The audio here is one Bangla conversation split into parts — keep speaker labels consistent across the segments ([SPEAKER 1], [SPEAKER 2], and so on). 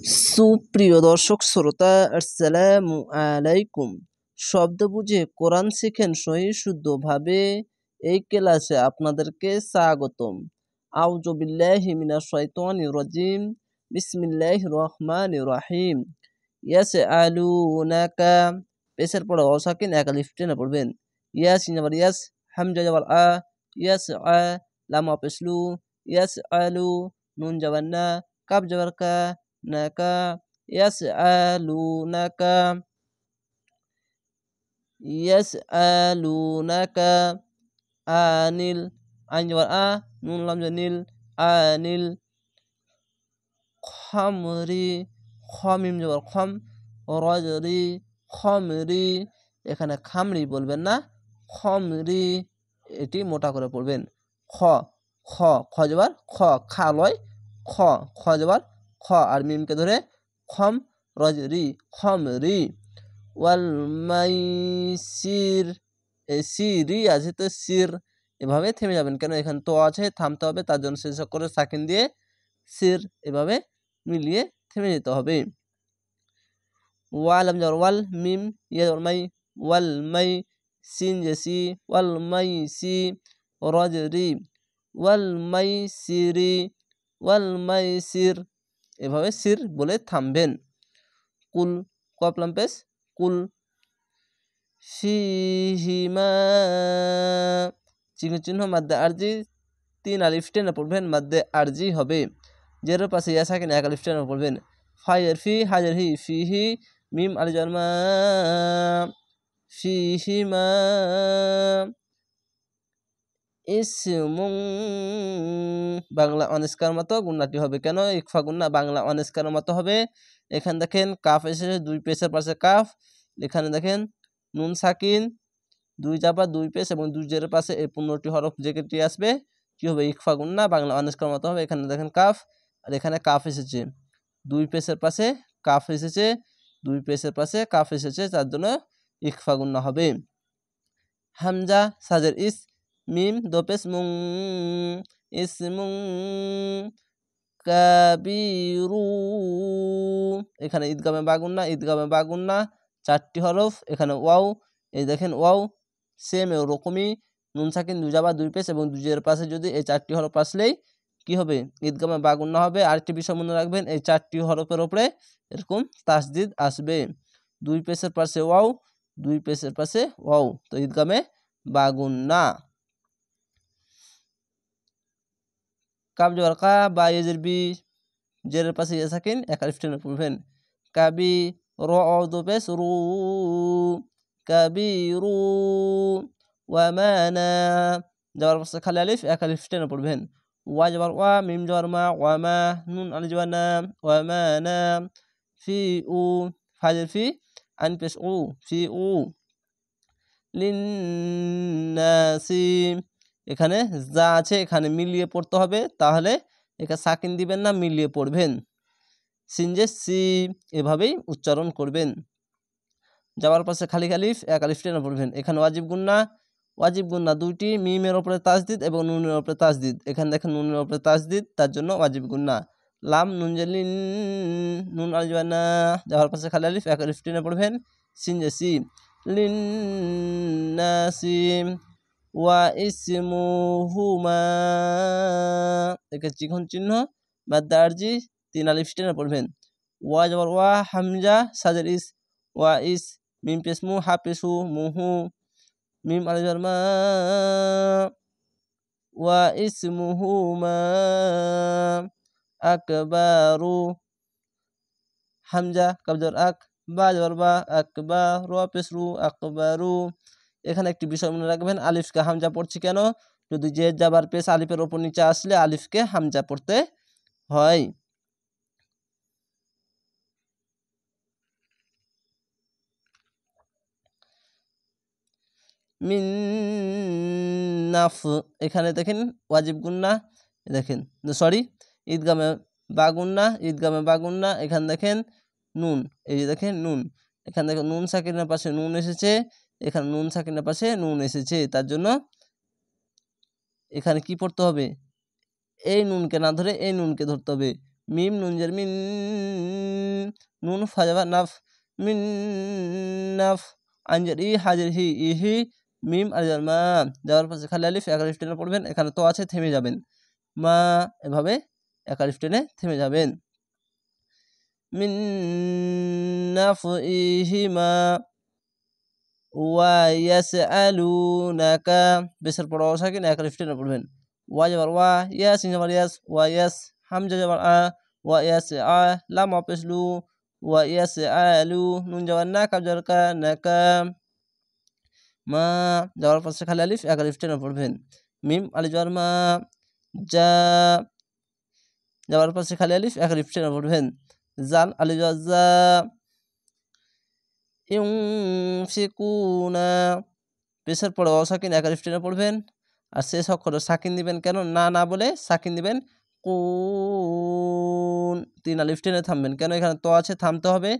[SPEAKER 1] সুপ্রিয় দর্শক শ্রোতা, আসসালামু আলাইকুম। শব্দ বুঝে কোরআন শিখেন সহি শুদ্ধভাবে, এই ক্লাসে আপনাদেরকে স্বাগতম। আউযু বিল্লাহি মিনাশ শাইতানির রাজিম। বিসমিল্লাহির রহমানির রহিম। ইয়াসআলুনাকা, পেশের পরে অসাকিন এক আলিফ টেনে পড়বেন। ইয়াসিন যাবার ইয়াস, হামজা যাবার আ, ইয়াসআ, লাম পেশলু, ইয়াসআলু, নুন যাবার না, কাব যাবার কা, নাকা, ইয়াসআলুনাকা, ইয়াসআলুনাকা আনিল, আইন যাবার আ, নুন লাম যাবার নীল, আনিল খামরি, খামিম যাবার খাম, রজরি, খামরি, এখানে খামরি বলবেন না, খামরি, এটি মোটা করে পড়বেন। খ, খ, খ যাবার খ, খা লয়, খ, খ যাবার খ, আর মিমকে ধরে খম, রজরি, খমরি। ওয়াল মাইসির, এই সিরি আছে তো সির, এভাবে থেমে যাবেন, কেন এখানে তো আছে, থামতে হবে, তার জন্য শেষ করে সাকিন দিয়ে সির, এভাবে মিলিয়ে থেমে যেতে হবে। ওয়ালাম যাওয়ার ওয়াল, মিম ইয়া যাওয়ার মাই, ওয়াল মাই, সিন যে সি, ওয়াল মাই সি, রজরি, ওয়াল মাই সিরি, ওয়াল মাই সির, এভাবে সির বলে থামবেন। কুল, কপলাম পেশ, কুল ফিহিমা, চিহ্ন মাদ্দে আরজি, 3 আলিফ টেনে পড়বেন, মাদ্দে আরজি হবে। জের পাশে ইয়া সাকিন এক আলিফ টেনে পড়বেন। ফায়ের ফি, হাজার হি, ফিহি, মিম আলি জন্মা, ফিহিমা ইসমুন, বাংলা অনিষ্কার মতো গুন্নাটি হবে, কেন ইকফা গুন্না বাংলা অনিষ্কার মতো হবে। এখানে দেখেন কাফ এসেছে, 2 পেশের পাশে কাফ, এখানে দেখেন নুন সাকিন, 2 জাবা 2 পেশ এবং 2 জেরের পাশে এই 15টি হরফ যেটি আসবে কি হবে, ইকফা গুন্না বাংলা অনিষ্কার মতো হবে। এখানে দেখেন কাফ, আর এখানে কাফ এসেছে, 2 পেশের পাশে কাফ এসেছে, 2 পেশের পাশে কাফ এসেছে, তার জন্য ইকফা গুন্না হবে। হামজা সাজের ইস, মিম দো পেশ মুং, ইসমুং কাবিরু, এখানে ঈদগামে বাগুন্না, ঈদগামে বাগুন্না 4টি হরফ, এখানে ওয়াও, এই দেখেন ওয়াও সেম এরকমই, নুন সাকিন 2 জাবা 2 পেশ এবং 2 জের পাশে যদি এই 4টি হরফ আসলেই কি হবে, ঈদগামে বাগুন্না হবে। আরেকটি বিষয় মনে রাখবেন, এই 4টি হরফের উপরে এরকম তাসদিদ আসবে, 2 পেশের পাশে ওয়াও, 2 পেশের পাশে ওয়াও, তো ঈদগামে বাগুন্না। কাব জবর কা, বা ইয়েজের বি, জেরের পাশে ইয়া সাকিন এক আলিফ টেনে পড়বেন। কাবি, র দো পেশ রু, কাবিরু, ওয়ামানা, যাওয়ার পাশে খালি আলিফ এক আলিফ টেনে পড়বেন। ওয়া যাবার ওয়া, মিম যাবার মা, ওয়ামা, নুন আলিফ যাবার না, ওয়ামানা, ফি উ, ফাজের ফি, আইন পেশ উ, ফি উ, লিন্নাসি, এখানে যা আছে এখানে মিলিয়ে পড়তে হবে, তাহলে এখানে সাকিন দিবেন না, মিলিয়ে পড়বেন। সিনজে সি, এভাবেই উচ্চারণ করবেন। যাওয়ার পাশে খালি আলিফ এক আলিফ টেনে পড়বেন। এখানে ওয়াজিব গুন্না, ওয়াজিব গুন্না 2টি, মিমের ওপরে তাসদিদ এবং নুনের ওপরে তাসদিদ, এখানে দেখেন নুনের ওপরে তাসদিদ, তার জন্য ওয়াজিব গুন্না। লাম নুন জেলিন, নুন আলজবানা, যাওয়ার পাশে খালি আলিফ এক আলিফ টেনে পড়বেন। সিনজে সি, লিন্নাসি, ওয়া ইসমুহুমা, একে চিহ্ন মাদ্দা আরজি 3 আলিফ টেনে পড়বেন। ওয়া যাবার ওয়া, হামজা সাজের ইস, ওয়া ইস, মিম পেশ মু, হা পেশ হু, মুহু, মিম আলিফ যাবার মা, ওয়া ইসমুহুমা আকবারু, হামজা কাব যাবার আক, বা যাবার বা, আকবার, র পেশ রু, আকবারু। এখানে একটি বিষয় মনে রাখবেন, আলিফকে হামজা পড়ছি কেন, যদি জের জাবার পেশ আলিফের ওপর নিচে আসলে আলিফকে হামজা পড়তে হয়। মিন নাফ, এখানে দেখেন ওয়াজিব গুন্না, দেখেন সরি ঈদগামে বাগুন্না, ঈদগামে বাগুন্না, এখানে দেখেন নুন, এই যে দেখেন নুন, এখানে দেখেন নুন সাকিনের পাশে নুন এসেছে, এখানে নুন সাকিনের পাশে নুন এসেছে, তার জন্য এখানে কি পড়তে হবে, এই নুনকে না ধরে এই নুনকে ধরতে হবে। মিম নুন জের মিন, নুন ফা যাবার নাফ, মিন নাফ, আইন জের ই, হা জের হি, ইহি, মিম আলিফ যাবার মা, যাওয়ার পাশে খালি আলিফ এক আলিফ টেনে পড়বেন। এখানে তো আছে, থেমে যাবেন। মা, এভাবে এক আলিফ টেনে থেমে যাবেন। মিন নাফইহিমা ওয়া ইয়াসআলুনাকা, বেসের পর সাকিন এক আলিফ টেনে পড়বেন। ওয়া যাবার ওয়া, ইয়াস যাবার ইয়াস, ওয়া ইয়াস, হামজা যাবার আ, ওয়া ইয়াস আ, লাম অপেশ লু, ওয়া ইয়াস আলু, নুন যাবার না, কাব যাবার কা, নাকা। মা, যাওয়ার পাশে খালি আলিফ এক আলিফ টেনে পড়বেন। মিম আলিফ যাবার মা, যা, যাওয়ার পাশে খালি আলিফ এক আলিফ টেনে পড়বেন। জাল আলিফ যাবার যা, ইউনফিকুনা, পেশের পরে অসাকিন এক আলিফ টেনে পড়বেন। আর শেষ অক্ষরে সাকিন দিবেন কেন, না না বলে সাকিন দিবেন। কুন, তিন আলিফ টেনে থামবেন কেন, এখানে তো আছে, থামতে হবে,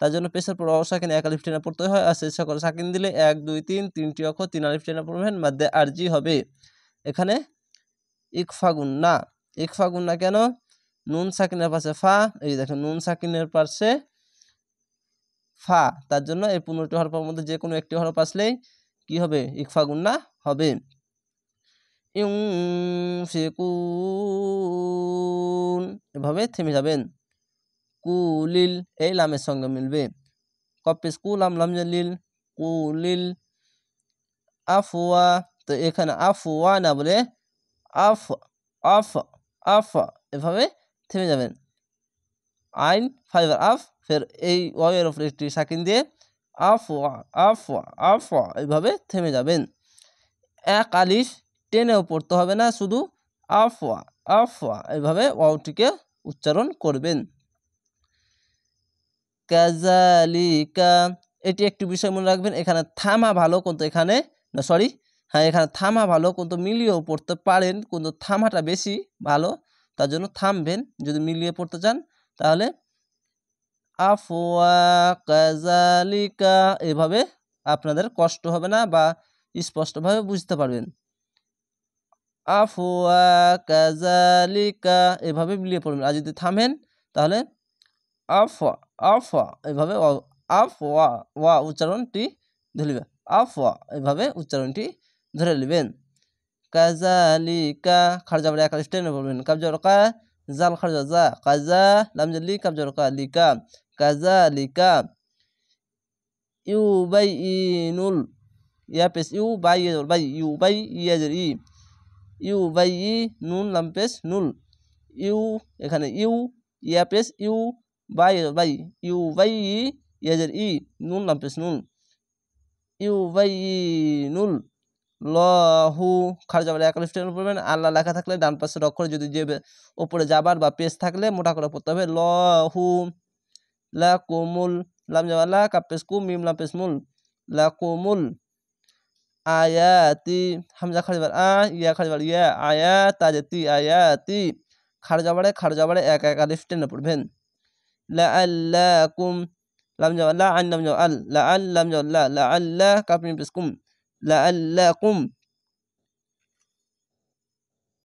[SPEAKER 1] তার জন্য পেশের পর অসাকিন এক আলিফ টেনে পড়তে হয়। আর শেষ অক্ষরে সাকিন দিলে 1 2 3 তিনটি অক্ষর তিন আলিফ টেনে পড়বেন, মাদ্দে আরজি হবে। এখানে ইকফা গুন্না, ইকফা গুন্না কেন, নুন সাকিনের পাশে ফা, এই দেখেন নুন সাকিনের পাশে ফা, তার জন্য এই 15টি হরফের মধ্যে যে কোনো একটি হরফ আসলেই কি হবে, ইকফা গুন্না হবে। ইউনফিকুন, এভাবে থেমে যাবেন। কুলিল, এই লামের সঙ্গে মিলবে, কপিস কুলাম লাম লিল, কুলিল আফওয়া, তো এখানে আফওয়া না বলে আফ আফ আফ, এভাবে থেমে যাবেন। আইন ফাইবার আফ, ফের এই ওয়ের উপরে একটি সাকিন দিয়ে আফওয়া আফওয়া আফওয়া, এইভাবে থেমে যাবেন। এক আলিফ টেনেও পড়তে হবে না, শুধু আফওয়া আফওয়া এইভাবে ওয়াওটিকে উচ্চারণ করবেন। কাযালিকা, এটি একটি বিষয় মনে রাখবেন, এখানে থামা ভালো, কিন্তু এখানে না সরি হ্যাঁ এখানে থামা ভালো, কিন্তু মিলিয়েও পড়তে পারেন, কিন্তু থামাটা বেশি ভালো, তার জন্য থামবেন যদি মিলিয়ে পড়তে চান। তাহলে আফওয়া কাযালিকা, এভাবে আপনাদের কষ্ট হবে না বা স্পষ্টভাবে বুঝতে পারবেন। আফওয়া কাযালিকা, এভাবে মিলিয়ে পড়বেন। আর যদি থামেন তাহলে আফওয়া আফওয়া, এভাবে আফওয়া ওয়া উচ্চারণটি ধরে নেবেন, আফওয়া এভাবে উচ্চারণটি ধরে নেবেন। কাযালিকা, খারজা বলে এক আলিফ টেনে পড়বেন। কাব জবর কা, জাল খারজা যা, কাজা, লাম জের লি, কাব জবর কা, লিকা, কাযালিকা। ইউবাইনুল, ইয়া পেশ ইউ, বাই ইয়া জবর বাই, ইউবাই ইয়া জের ই, ইউবাই, নুন লাম পেশ নুল, ইউ, এখানে ইউ, ইয়া পেশ ইউ, বাই বাই, ইউবাই ইয়া জের ই, নুন লাম পেশ নুল, ইউবাইনুল লহু, খারজা বলে এক আলিফ টেনে পড়বেন। আল্লাহ লেখা থাকলে ডান পাশের অক্ষর যদি যে উপরে যাবার বা পেশ থাকলে মোটা করে পড়তে হবে। লহু লাকুমুল, লাম যাবার লা, কাপ পেশ কুম, মিম লাম পেশ মুল, লাকুমুল আয়াতি, হামজা খারজা আ, ইয়া খারজা ইয়া, আয়াতি আয়াতি, খারজা বাড়ে এক এক আলিফ টেনে পড়বেন। লাআল্লাকুম, লাম যাবার লা, আইন লাম যাবার আল, লাআল লাম যাবার লা, লাআল্লা, কাপ মিম পেশ কুম, লাআল্লাকুম